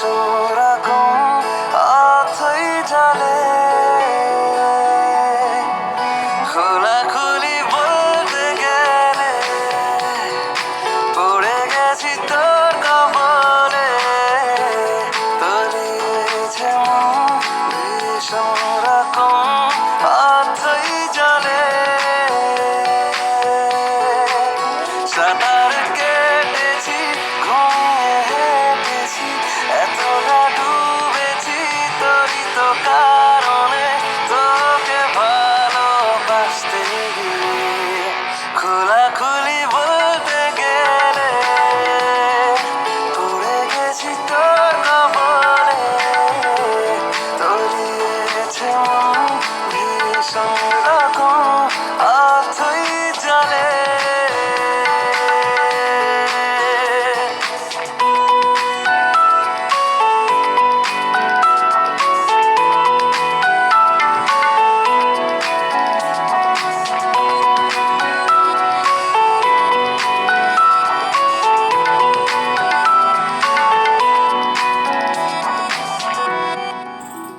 ভীষণ অথই জলে খোলাখুলি বলতে গেলে পড়ে গেছি তোর কবলে তলিয়েছে ভীষণ অথই জলে সাঁতার কেটেছি ঘুমিয়ে হেঁটেছি এতটা ডুবেছি তোরই তো কারণে তোকে ভালোবাসতে গিয়ে খোলাখুলি বলতে গেলে পড়ে গেছি তোর কবলে তলিয়েছে ভীষণ অথই জলে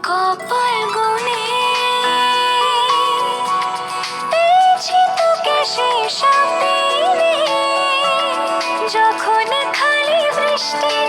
কপাল গুনে পেয়েছি তোকে সেই সামনে যখন খালি বৃষ্টি